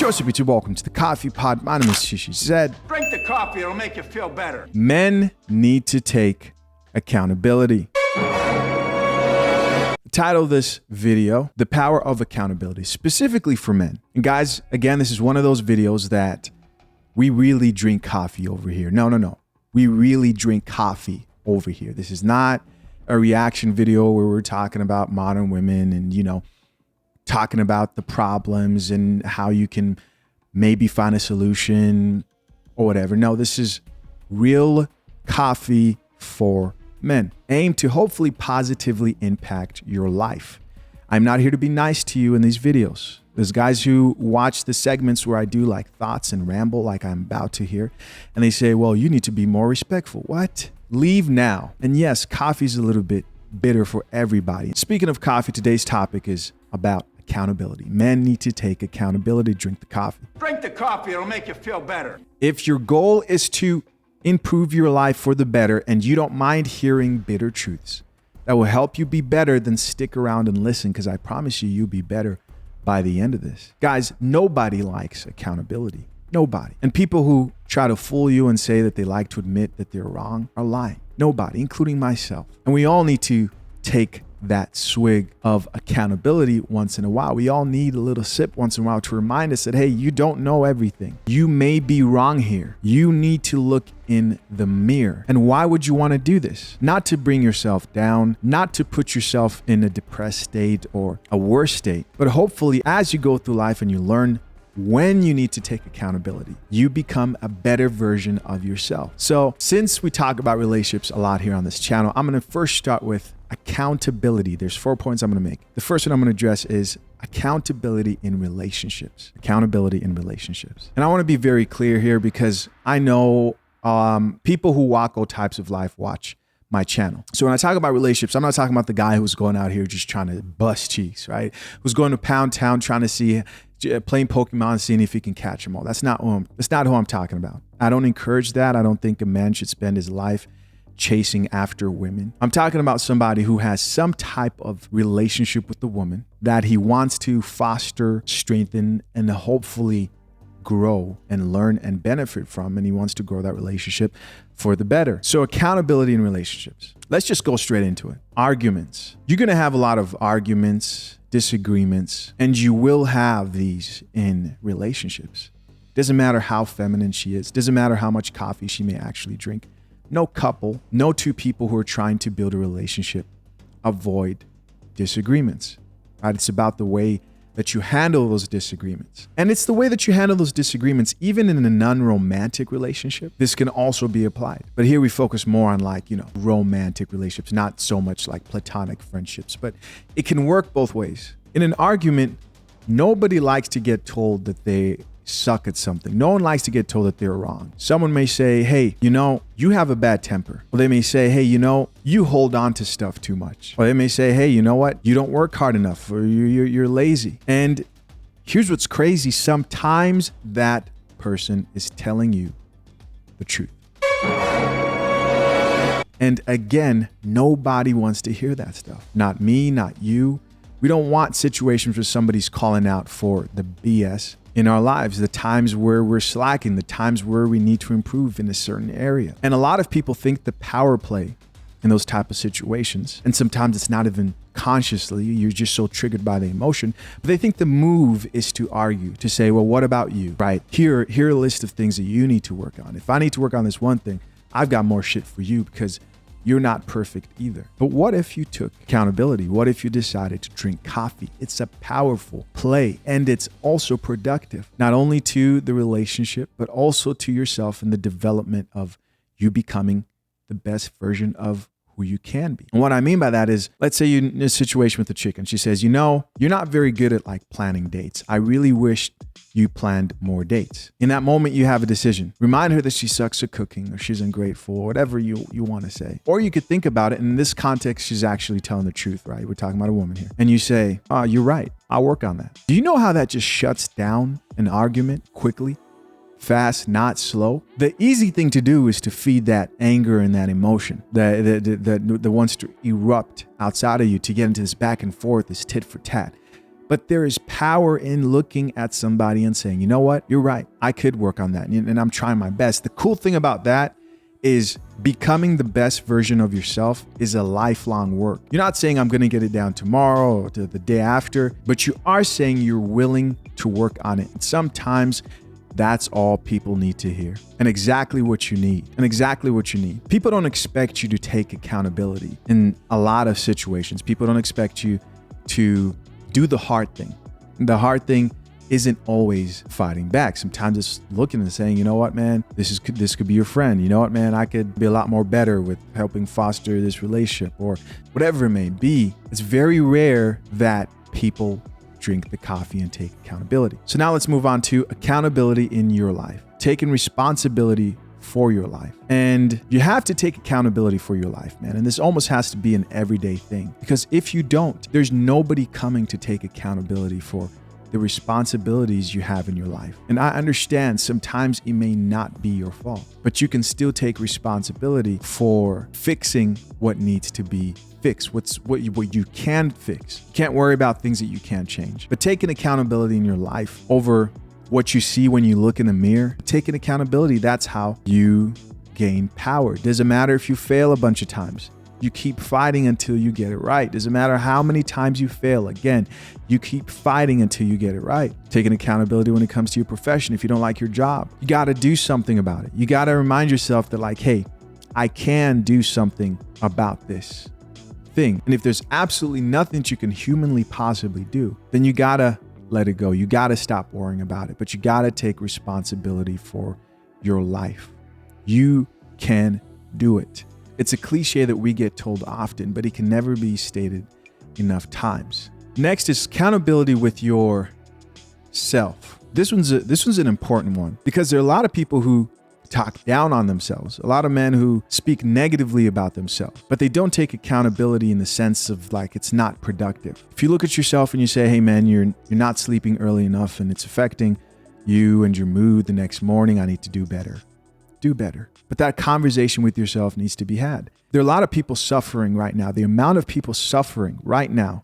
What's up, YouTube? Welcome to the Coffee Pod. My name is Shishi Zed. Drink the coffee, it'll make you feel better. Men need to take accountability. The title of this video, The Power of Accountability, specifically for men. And guys, again, this is one of those videos that we really drink coffee over here. No. We really drink coffee over here. This is not a reaction video where we're talking about modern women and, talking about the problems and how you can maybe find a solution or whatever. No, this is real coffee for men, aimed to hopefully positively impact your life. I'm not here to be nice to you in these videos. There's guys who watch the segments where I do like thoughts and ramble like I'm about to here, and they say, well, you need to be more respectful. What? Leave now. And yes, coffee's a little bit bitter for everybody. Speaking of coffee, today's topic is about accountability. Men need to take accountability. Drink the coffee. Drink the coffee, it'll make you feel better. If your goal is to improve your life for the better and you don't mind hearing bitter truths that will help you be better, then stick around and listen, because I promise you, you'll be better by the end of this. Guys, nobody likes accountability. Nobody. And people who try to fool you and say that they like to admit that they're wrong are lying. Nobody, including myself. And we all need to take that swig of accountability once in a while. We all need a little sip once in a while to remind us that, hey, you don't know everything. You may be wrong here. You need to look in the mirror. And why would you want to do this? Not to bring yourself down, not to put yourself in a depressed state or a worse state, but hopefully as you go through life and you learn when you need to take accountability, you become a better version of yourself. So since we talk about relationships a lot here on this channel, I'm going to first start with accountability. There's 4 points I'm going to make. The first one I'm going to address is accountability in relationships. Accountability in relationships. And I want to be very clear here because I know people who walk all types of life watch my channel. So when I talk about relationships, I'm not talking about the guy who's going out here just trying to bust cheeks, right? Who's going to Pound Town trying to see, playing Pokemon, seeing if he can catch them all. That's not who I'm talking about. I don't encourage that. I don't think a man should spend his life chasing after women. I'm talking about somebody who has some type of relationship with the woman that he wants to foster, strengthen, and hopefully grow and learn and benefit from, and he wants to grow that relationship for the better. So accountability in relationships. Let's just go straight into it. Arguments. You're going to have a lot of arguments, disagreements, and you will have these in relationships. Doesn't matter how feminine she is. Doesn't matter how much coffee she may actually drink. No couple, no two people who are trying to build a relationship avoid disagreements, right? It's about the way that you handle those disagreements. And it's the way that you handle those disagreements, even in a non-romantic relationship. This can also be applied. But here we focus more on romantic relationships, not so much like platonic friendships, but it can work both ways. In an argument, nobody likes to get told that they suck at something. No one likes to get told that they're wrong. Someone may say, hey, you have a bad temper. Or they may say, hey, you hold on to stuff too much. Or they may say, hey, you know what? You don't work hard enough, or you're lazy. And here's what's crazy. Sometimes that person is telling you the truth. And again, nobody wants to hear that stuff. Not me, not you. We don't want situations where somebody's calling out for the BS in our lives, the times where we're slacking, the times where we need to improve in a certain area. And a lot of people think the power play in those type of situations, and sometimes it's not even consciously, you're just so triggered by the emotion, but they think the move is to argue, to say, well, what about you, right? Here are a list of things that you need to work on. If I need to work on this one thing, I've got more shit for you because you're not perfect either. But what if you took accountability? What if you decided to drink coffee? It's a powerful play, and it's also productive, not only to the relationship, but also to yourself and the development of you becoming the best version of who you can be. And what I mean by that is, let's say you're in a situation with a chick and she says, you're not very good at planning dates. I really wish you planned more dates. In that moment, you have a decision. Remind her that she sucks at cooking or she's ungrateful or whatever you want to say. Or you could think about it. In this context, she's actually telling the truth, right? We're talking about a woman here. And you say, you're right. I'll work on that. Do you know how that just shuts down an argument quickly? Fast, not slow. The easy thing to do is to feed that anger and that emotion that wants to erupt outside of you, to get into this back and forth, this tit for tat. But there is power in looking at somebody and saying, you know what, you're right. I could work on that. And I'm trying my best. The cool thing about that is becoming the best version of yourself is a lifelong work. You're not saying I'm going to get it down tomorrow or the day after, but you are saying you're willing to work on it. And sometimes that's all people need to hear, and exactly what you need. People don't expect you to take accountability in a lot of situations. People don't expect you to do the hard thing. The hard thing isn't always fighting back. Sometimes it's looking and saying, you know what, man, this could be your friend. You know what, man, I could be a lot more better with helping foster this relationship, or whatever it may be. It's very rare that people drink the coffee and take accountability. So now let's move on to accountability in your life, taking responsibility for your life. And you have to take accountability for your life, man. And this almost has to be an everyday thing, because if you don't, there's nobody coming to take accountability for the responsibilities you have in your life. And I understand sometimes it may not be your fault, but you can still take responsibility for fixing what needs to be fixed, what you can fix. You can't worry about things that you can't change, but taking accountability in your life over what you see when you look in the mirror, taking accountability, that's how you gain power. Doesn't matter if you fail a bunch of times. You keep fighting until you get it right. Doesn't matter how many times you fail. Again, you keep fighting until you get it right. Taking accountability when it comes to your profession. If you don't like your job, you got to do something about it. You got to remind yourself that, like, hey, I can do something about this thing. And if there's absolutely nothing that you can humanly possibly do, then you got to let it go. You got to stop worrying about it, but you got to take responsibility for your life. You can do it. It's a cliche that we get told often, but it can never be stated enough times. Next is accountability with yourself. This one's an important one, because there are a lot of people who talk down on themselves, a lot of men who speak negatively about themselves, but they don't take accountability in the sense of, like, it's not productive. If you look at yourself and you say, hey man, you're not sleeping early enough and it's affecting you and your mood the next morning, I need to do better. Do better. But that conversation with yourself needs to be had. There are a lot of people suffering right now. The amount of people suffering right now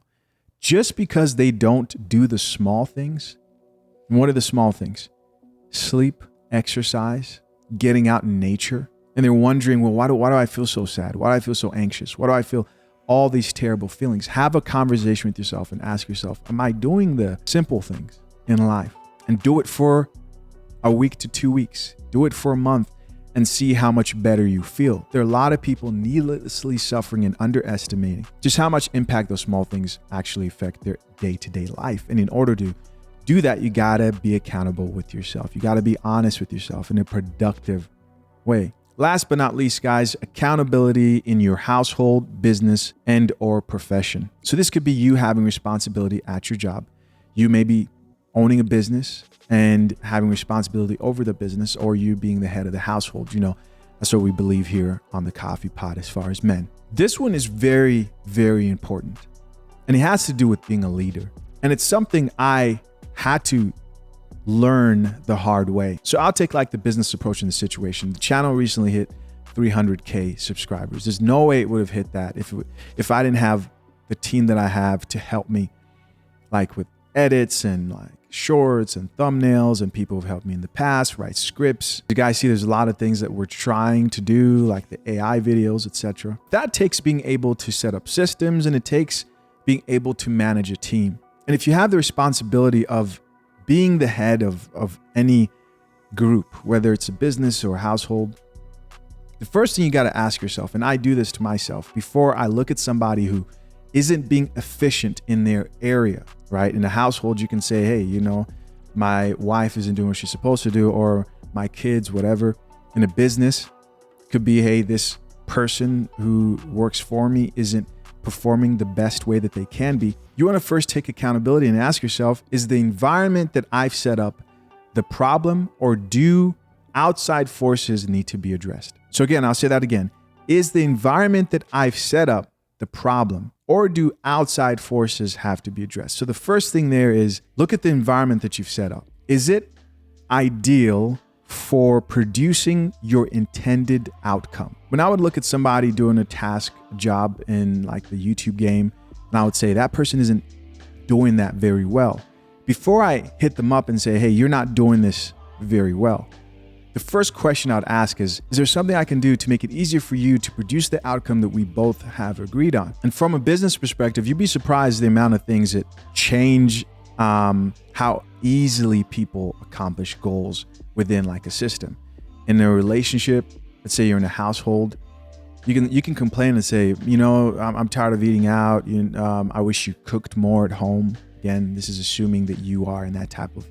just because they don't do the small things. And what are the small things? Sleep, exercise, getting out in nature. And they're wondering, well, why do I feel so sad? Why do I feel so anxious? Why do I feel all these terrible feelings? Have a conversation with yourself and ask yourself, am I doing the simple things in life? And do it for a week to 2 weeks. Do it for a month and see how much better you feel. There are a lot of people needlessly suffering and underestimating just how much impact those small things actually affect their day-to-day life. And in order to do that, you gotta be accountable with yourself. You gotta be honest with yourself in a productive way. Last but not least, guys, accountability in your household, business, and or profession. So this could be you having responsibility at your job. You may be owning a business and having responsibility over the business, or you being the head of the household. You know, that's what we believe here on the Coffee Pot as far as men. This one is very, very important. And it has to do with being a leader. And it's something I had to learn the hard way. So I'll take like the business approach in the situation. The channel recently hit 300K subscribers. There's no way it would have hit that if I didn't have the team that I have to help me, like with edits and like shorts and thumbnails, and people have helped me in the past write scripts. You guys see there's a lot of things that we're trying to do, like the AI videos, etc. That takes being able to set up systems, and it takes being able to manage a team. And if you have the responsibility of being the head of any group, whether it's a business or a household, the first thing you got to ask yourself, and I do this to myself, before I look at somebody who isn't being efficient in their area, right? In a household, you can say, hey, you know, my wife isn't doing what she's supposed to do, or my kids, whatever. In a business, it could be, hey, this person who works for me isn't performing the best way that they can be. You want to first take accountability and ask yourself, is the environment that I've set up the problem, or do outside forces need to be addressed? So again, I'll say that again. Is the environment that I've set up the problem, or do outside forces have to be addressed? So the first thing there is look at the environment that you've set up. Is it ideal for producing your intended outcome? When I would look at somebody doing a task job in like the YouTube game, and I would say that person isn't doing that very well. Before I hit them up and say, hey, you're not doing this very well, the first question I'd ask is there something I can do to make it easier for you to produce the outcome that we both have agreed on? And from a business perspective, you'd be surprised the amount of things that change how easily people accomplish goals within like a system. In a relationship, let's say you're in a household, you can complain and say, I'm tired of eating out. I wish you cooked more at home. Again, this is assuming that you are in that type of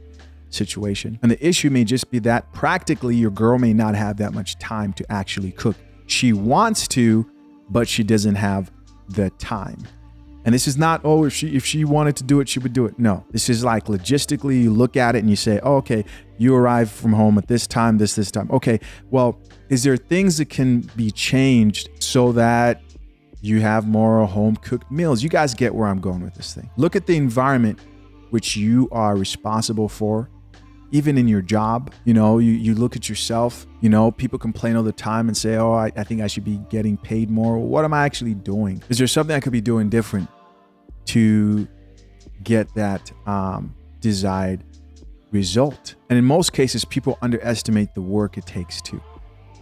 situation. And the issue may just be that practically your girl may not have that much time to actually cook. She wants to, but she doesn't have the time. And this is not, if she wanted to do it, she would do it. No, this is like logistically, you look at it and you say, okay, you arrive from home at this time, this time. Okay, well, is there things that can be changed so that you have more home cooked meals? You guys get where I'm going with this thing. Look at the environment which you are responsible for. Even in your job, you look at yourself, people complain all the time and say, I think I should be getting paid more. What am I actually doing? Is there something I could be doing different to get that desired result? And in most cases, people underestimate the work it takes to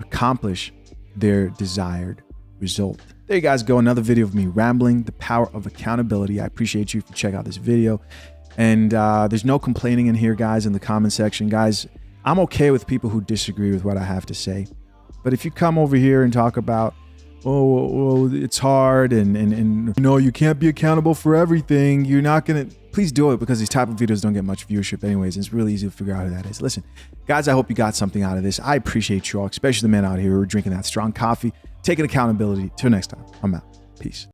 accomplish their desired result. There you guys go. Another video of me rambling, the power of accountability. I appreciate you if you check out this video. And there's no complaining in here, guys, in the comment section. Guys, I'm okay with people who disagree with what I have to say. But if you come over here and talk about, it's hard and you can't be accountable for everything, you're not going to, please do it, because these type of videos don't get much viewership anyways. And it's really easy to figure out who that is. Listen, guys, I hope you got something out of this. I appreciate you all, especially the men out here who are drinking that strong coffee, taking accountability. Till next time, I'm out. Peace.